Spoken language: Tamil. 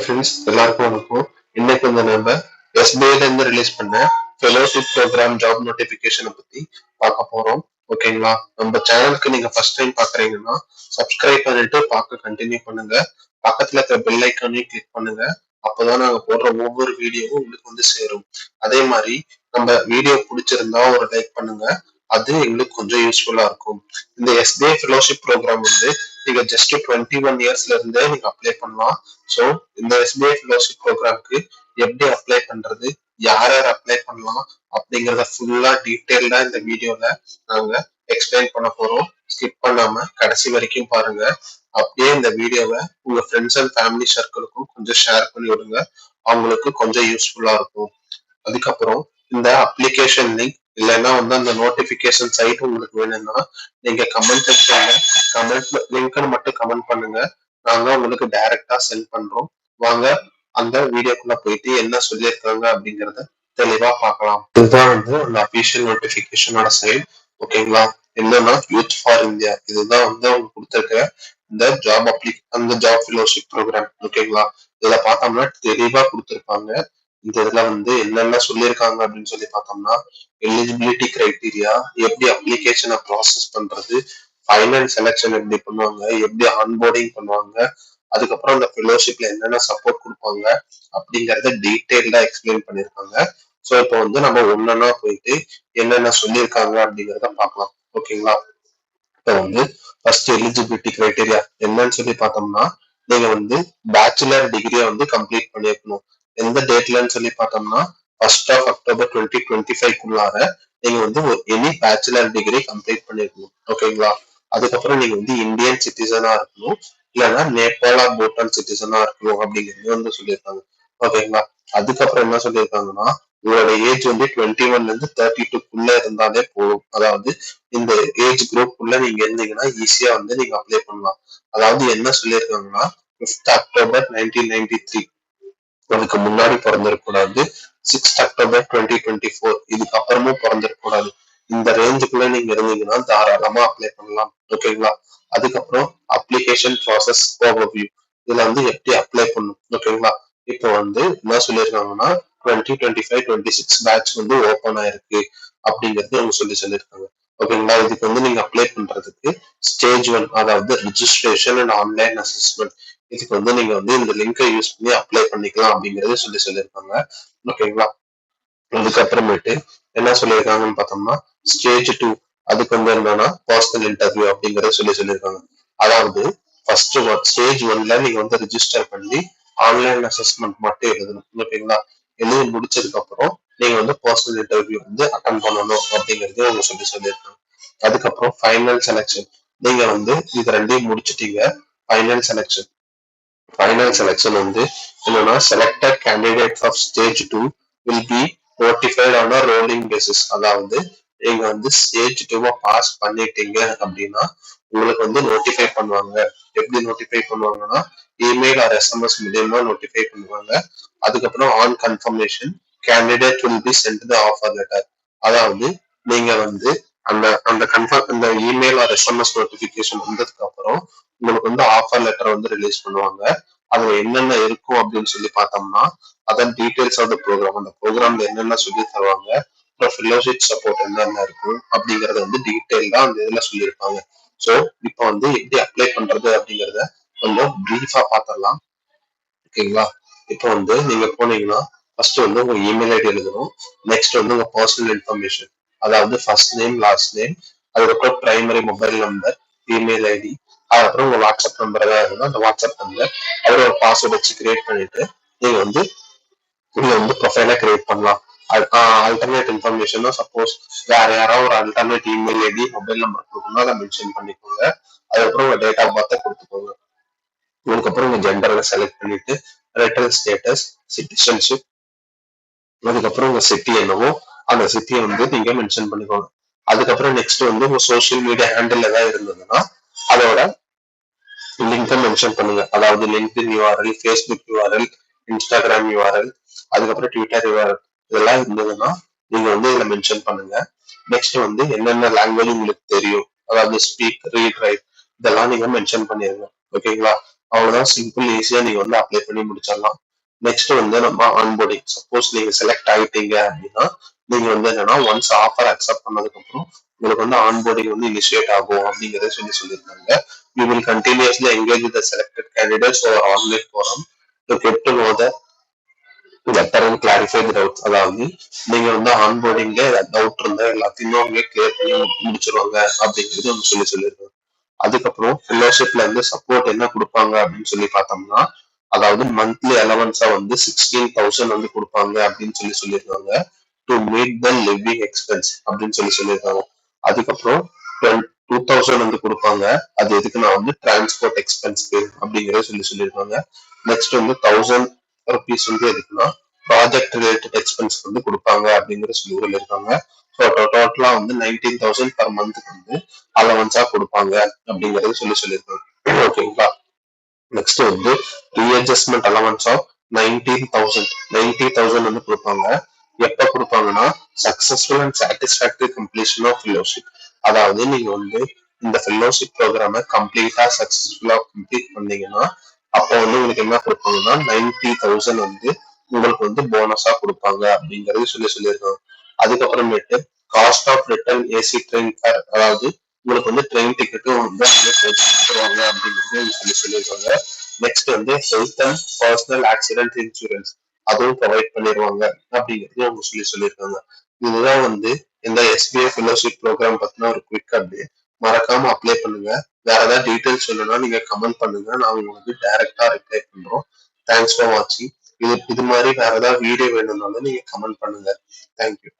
ஃப்ரெண்ட்ஸ் எல்லாருக்கும் வணக்கம். இன்னைக்கு வந்து நம்ம எஸ்பிஐல இருந்து ரிலீஸ் பண்ண ஃபெலோஷிப் ப்ரோக்ராம் ஜாப் நோட்டிபிகேஷனை பத்தி பார்க்க போறோம். ஓகேங்களா? நம்ம சேனலுக்கு நீங்க ஃபர்ஸ்ட் டைம் பாக்குறீங்கன்னா சப்ஸ்கிரைப் பண்ணிட்டு பார்க்க கண்டினியூ பண்ணுங்க. பக்கத்துல இருக்க பெல் ஐக்கானையும் கிளிக் பண்ணுங்க. அப்பதான் நாங்க போடுற ஒவ்வொரு வீடியோவும் உங்களுக்கு வந்து சேரும். அதே மாதிரி நம்ம வீடியோ பிடிச்சிருந்தா ஒரு லைக் பண்ணுங்க. அது எங்களுக்கு கொஞ்சம் யூஸ்ஃபுல்லா இருக்கும். இந்த எஸ்பிஐ ஃபெலோஷிப் ப்ரோக்ராம் வந்து நீங்க ஜஸ்ட் 21 இயர்ஸ்ல இருந்தே நீங்க அப்ளை பண்ணலாம். ஸோ இந்த எஸ்பிஐ ஃபெலோஷிப் ப்ரோக்ராம்க்கு எப்படி அப்ளை பண்றது, யார் யார் அப்ளை பண்ணலாம் அப்படிங்கிறத ஃபுல்லா டீட்டெயில்டா இந்த வீடியோல நாங்க எக்ஸ்பிளைன் பண்ண போறோம். ஸ்கிப் பண்ணாம கடைசி வரைக்கும் பாருங்க. அப்படியே இந்த வீடியோவை உங்க ஃப்ரெண்ட்ஸ் அண்ட் ஃபேமிலி சர்க்கிளுக்கும் கொஞ்சம் ஷேர் பண்ணி விடுங்க. அவங்களுக்கு கொஞ்சம் யூஸ்ஃபுல்லா இருக்கும். அதுக்கப்புறம் இந்த அப்ளிகேஷன் லிங்க் இல்லைன்னா வந்து அந்த நோட்டிபிகேஷன் சைட் உங்களுக்கு வேணும்னா நீங்க கமெண்ட் செக்ஷன்ல கமெண்ட் லிங்க்னு மட்டும் கமெண்ட் பண்ணுங்க. நாங்க உங்களுக்கு டைரக்டா சென்ட் பண்றோம். வாங்க அந்த வீடியோக்குள்ள போயிட்டு என்ன சொல்லியிருக்காங்க அப்படிங்கறத தெளிவா பார்க்கலாம். இதுதான் வந்து அந்த அபிஷியல் நோட்டிபிகேஷனோட சைட். ஓகேங்களா? என்னன்னா யூத் ஃபார் இந்தியா, இதுதான் வந்து அவங்க கொடுத்திருக்க இந்த அந்த ஜாப் ஃபெலோஷிப் ப்ரோக்ராம். ஓகேங்களா? இதுல பார்த்தோம்னா தெளிவா கொடுத்திருப்பாங்க. இந்த இதுல வந்து என்னென்ன சொல்லியிருக்காங்க அப்படின்னு சொல்லி பார்த்தோம்னா எலிஜிபிலிட்டி கிரைட்டீரியா, எப்படி அப்ளிகேஷனை ப்ராசஸ் பண்றது, ஃபைனல் செலெக்ஷன் எப்படி பண்ணுவாங்க, எப்படி ஆன்போர்டிங் பண்ணுவாங்க, அதுக்கப்புறம் அந்த ஃபெலோஷிப்ல என்னென்ன சப்போர்ட் கொடுப்பாங்க அப்படிங்கறத டீட்டெயில்டா எக்ஸ்பிளைன் பண்ணியிருக்காங்க. ஸோ இப்போ வந்து நம்ம ஒன்னொன்னா போயிட்டு என்னென்ன சொல்லியிருக்காங்க அப்படிங்கிறத பார்க்கலாம். ஓகேங்களா? இப்போ வந்து ஃபர்ஸ்ட் எலிஜிபிலிட்டி கிரைட்டீரியா என்னன்னு சொல்லி பார்த்தோம்னா நீங்க வந்து பேச்சுலர் டிகிரியை வந்து கம்ப்ளீட் பண்ணிருக்கணும். எந்த டேட்லன்னு சொல்லி பார்த்தோம்னா 1st of October 2025 நீங்க வந்து ஒரு எனி பேச்சுலர் டிகிரி கம்ப்ளீட் பண்ணிருக்கணும். ஓகேங்களா? அதுக்கப்புறம் நீங்க வந்து இந்தியன் சிட்டிசனா இருக்கணும், இல்லைன்னா நேபாள பூட்டான் சிட்டிசனா இருக்கணும் அப்படிங்கிறது வந்து சொல்லியிருக்காங்க. ஓகேங்களா? அதுக்கப்புறம் என்ன சொல்லியிருக்காங்கன்னா உங்களோட ஏஜ் வந்து 21 இருந்து 32 இருந்தாலே போதும். அதாவது இந்த ஏஜ் குரூப் உள்ள நீங்க இருந்தீங்கன்னா ஈஸியா வந்து நீங்க அப்ளை பண்ணலாம். அதாவது என்ன சொல்லியிருக்காங்கன்னா 5th October 1993 அதுக்கு முன்னாடி பிறந்திருக்கூடாது, 6th October 2024 இதுக்கு அப்புறமும் பிறந்திருக்கூடாது. இந்த ரேஞ்சுக்குள்ள நீங்க இருந்தீங்கன்னா தாராளமா அப்ளை பண்ணலாம். ஓகேங்களா? அதுக்கப்புறம் அப்ளிகேஷன் ப்ராசஸ் ஓவர்வியூ, இதுல வந்து எப்படி அப்ளை பண்ணும். ஓகேங்களா? இப்போ வந்து என்ன சொல்லியிருக்காங்கன்னா 2025-26 பேட்ச் வந்து ஓப்பன் ஆயிருக்கு அப்படிங்கிறது அவங்க சொல்லியிருக்காங்க. ஓகேங்களா? இதுக்கு வந்து நீங்க அப்ளை பண்றதுக்கு ஸ்டேஜ் 1, அதாவது ரிஜிஸ்ட்ரேஷன் அண்ட் ஆன்லைன் அசஸ்மெண்ட், இதுக்கு வந்து நீங்க வந்து இந்த லிங்கை யூஸ் பண்ணி அப்ளை பண்ணிக்கலாம் அப்படிங்கறத சொல்லியிருக்காங்க. ஓகேங்களா? அதுக்கப்புறமேட்டு என்ன சொல்லியிருக்காங்கன்னு பார்த்தோம்னா ஸ்டேஜ் 2, அதுக்கு வந்து என்னன்னா பர்சனல் இன்டர்வியூ அப்படிங்கறத சொல்லியிருக்காங்க. அதாவது ஃபர்ஸ்ட் ஸ்டேஜ் 1ல நீங்க வந்து ரிஜிஸ்டர் பண்ணி ஆன்லைன் அசஸ்மெண்ட் மட்டும் எழுதணும். ஓகேங்களா? எழுதி முடிச்சதுக்கு அப்புறம் நீங்க வந்து பர்சனல் இன்டர்வியூ வந்து அட்டன் பண்ணணும் அப்படிங்கறது அவங்க சொல்லியிருக்காங்க. அதுக்கப்புறம் ஃபைனல் செலெக்ஷன், நீங்க வந்து இது ரெண்டையும் முடிச்சிட்டீங்க. ஃபைனல் செலெக்ஷன் வந்து என்னன்னா selected candidates of stage 2 will be notified on a rolling basis. அதாவது நீங்க வந்து ஸ்டேஜ் 2 பாஸ் பண்ணிட்டீங்க அப்படின்னா உங்களுக்கு வந்து நோட்டிஃபை பண்ணுவாங்க. எப்படி நோட்டிஃபை பண்ணுவாங்கன்னா இமெயில் ஆர் எஸ்எம்எஸ் மூலியமா நோட்டிஃபை பண்ணுவாங்க. அதுக்கப்புறம் on confirmation candidate will be sent the offer letter. அதாவது நீங்க வந்து அந்த அந்த அந்த இமெயில் ஆர் எஸ்எம்எஸ் நோட்டிபிகேஷன் வந்ததுக்கு அப்புறம் உங்களுக்கு வந்து ஆஃபர் லெட்டர் வந்து ரிலீஸ் பண்ணுவாங்க. அதுல என்னென்ன இருக்கும் அப்படின்னு சொல்லி பார்த்தோம்னா அதான் டீடைல்ஸ் ஆஃப் த ப்ரோக்ராம், அந்த ப்ரோக்ராம்ல என்னென்ன சொல்லி தருவாங்க, அப்புறம் ஃபெலோஷிப் சப்போர்ட் என்னென்ன இருக்கும் அப்படிங்கறத வந்து டீடைல்டா அந்த இதுல சொல்லியிருப்பாங்க. ஸோ இப்போ வந்து எப்படி அப்ளை பண்றது அப்படிங்கறத கொஞ்சம் பிரீஃபா பார்த்துடலாம். ஓகேங்களா? இப்போ வந்து நீங்க போனீங்கன்னா ஃபர்ஸ்ட் வந்து உங்க இமெயில் ஐடி எழுதணும். நெக்ஸ்ட் வந்து உங்க பர்சனல் இன்ஃபர்மேஷன், அதாவது ஃபர்ஸ்ட் நேம், லாஸ்ட் நேம், அதுக்கப்புறம் primary mobile number, email ID, அதுக்கப்புறம் உங்க வாட்ஸ்அப் நம்பர் ஏதாவது இருந்தால் அந்த வாட்ஸ்அப் நம்பர், அதில் ஒரு பாஸ்வேர்ட் வச்சு கிரியேட் பண்ணிட்டு நீங்க வந்து ப்ரொஃபைலை கிரியேட் பண்ணலாம். ஆல்டர்னேட் இன்ஃபர்மேஷன், சப்போஸ் வேற யாராவது ஒரு alternate email ID mobile number கொடுக்கணும், அதை மென்ஷன் பண்ணிக்கோங்க. அதுக்கப்புறம் உங்க டேட் ஆஃப் பர்த்தை கொடுத்துக்கோங்க. அதுக்கப்புறம் உங்க ஜெண்டரை செலக்ட் பண்ணிட்டு ரெட்டல் ஸ்டேட்டஸ், சிட்டிசன்ஷிப், அதுக்கப்புறம் உங்க சிட்டி என்னவோ அந்த சிட்டியை வந்து நீங்க மென்ஷன் பண்ணிக்கோங்க. அதுக்கப்புறம் நெக்ஸ்ட் வந்து உங்க சோசியல் மீடியா ஹேண்டில் ஏதாவது இருந்ததுன்னா அதோட லிங்கை மென்ஷன் பண்ணுங்க. அதாவது LinkedIn URL, Facebook URL, Instagram URL, அதுக்கப்புறம் ட்விட்டர் யூஆர்எல், இதெல்லாம் இருந்ததுன்னா நீங்க வந்து இதுல மென்ஷன் பண்ணுங்க. நெக்ஸ்ட் வந்து என்னென்ன லாங்குவேஜ் உங்களுக்கு தெரியும், அதாவது ஸ்பீக், ரீட், ரைட், இதெல்லாம் நீங்க மென்ஷன் பண்ணிருங்க. ஓகேங்களா? அவ்வளவுதான், சிம்பிள், ஈஸியா நீங்க வந்து அப்ளை பண்ணி முடிச்சிடலாம். நெக்ஸ்ட் வந்து நம்ம ஆன்போர்டிங். சப்போஸ் நீங்க செலக்ட் ஆயிட்டீங்க அப்படின்னா நீங்க வந்து என்னன்னா ஒன்ஸ் ஆஃபர் அக்செப்ட் பண்ணதுக்கு அப்புறம் உங்களுக்கு வந்து ஆன்போர்டிங் வந்து இனிஷியேட் ஆகும் அப்படிங்கறத சொல்லியிருக்காங்க. You will continuously engage with selected candidates over online forum to get to know the better and clarify the doubts. அதாவது நீங்க வந்து ஆன்போர்டிங்ல டவுட் இருந்தா எல்லாத்தையுமே அவங்க கிளியர் பண்ணி முடிச்சிருவாங்க அப்படிங்கிறது அவங்க சொல்லியிருக்காங்க. அதுக்கப்புறம் ஃபெல்லோஷிப்ல இருந்து சப்போர்ட் என்ன கொடுப்பாங்க அப்படின்னு சொல்லி பார்த்தோம்னா, அதாவது மந்த்லி அலவன்ஸா வந்து 16,000 வந்து கொடுப்பாங்க அப்படின்னு சொல்லியிருக்காங்க. To meet the living expense அப்படின்னு சொல்லியிருக்காங்க. அதுக்கப்புறம் 2,000 வந்து கொடுப்பாங்க. அது எதுக்கு நான் வந்து டிரான்ஸ்போர்ட் எக்ஸ்பென்ஸ்க்கு அப்படிங்கறத சொல்லியிருக்காங்க. நெக்ஸ்ட் வந்து 1,000 ருபீஸ் வந்து எதுக்குன்னா ப்ராஜெக்ட் ரிலேட்டட் எக்ஸ்பென்ஸ் வந்து கொடுப்பாங்க அப்படிங்கிற சொல்லியிருக்காங்க. ஸோ டோட்டலா வந்து 19,000 பர் மந்த்துக்கு வந்து அலவன்ஸா கொடுப்பாங்க அப்படிங்கறது சொல்லியிருக்காங்க. ஓகேங்களா. நெக்ஸ்ட் வந்து ரீஅட்ஜஸ்ட்மெண்ட் அலவன்ஸ் ஆஃப் 90,000 வந்து கொடுப்பாங்க. எப்ப கொடுப்பாங்கன்னா successful and satisfactory completion of fellowship. அதாவது நீங்க வந்து இந்த ஃபெல்லோஷிப் ப்ரோக்ராம கம்ப்ளீட்டா சக்சஸ்ஃபுல்லா கம்ப்ளீட் பண்ணீங்கன்னா அப்போ வந்து உங்களுக்கு என்ன கொடுப்பாங்கன்னா 90,000 வந்து உங்களுக்கு வந்து போனஸா கொடுப்பாங்க அப்படிங்கறது சொல்லியிருக்காங்க. அதுக்கப்புறமேட்டு cost of return AC train fare, அதாவது உங்களுக்கு வந்து ட்ரெயின் டிக்கெட்டும் வந்து கொடுத்துருவாங்க அப்படிங்கிறது சொல்லியிருக்காங்க. நெக்ஸ்ட் வந்து health and personal accident insurance அதுவும் ப்ரொவைட் பண்ணிடுவாங்க அப்படிங்கிறது அவங்க சொல்லியிருக்காங்க. இதுதான் வந்து இந்த எஸ்பிஐ ஃபெல்லோஷிப் ப்ரோக்ராம் பத்தின ஒரு குவிக் அப்டேட். மறக்காம அப்ளை பண்ணுங்க. வேற ஏதாவது டீடைல்ஸ் சொல்லணும்னா நீங்க கமெண்ட் பண்ணுங்க, நான் உங்களுக்கு டைரக்டா ரிப்ளை பண்றோம். தேங்க்ஸ் ஃபார் வாட்சிங். இது மாதிரி வேற ஏதாவது வீடியோ வேணும்னாலும் நீங்க கமெண்ட் பண்ணுங்க. தேங்க்யூ.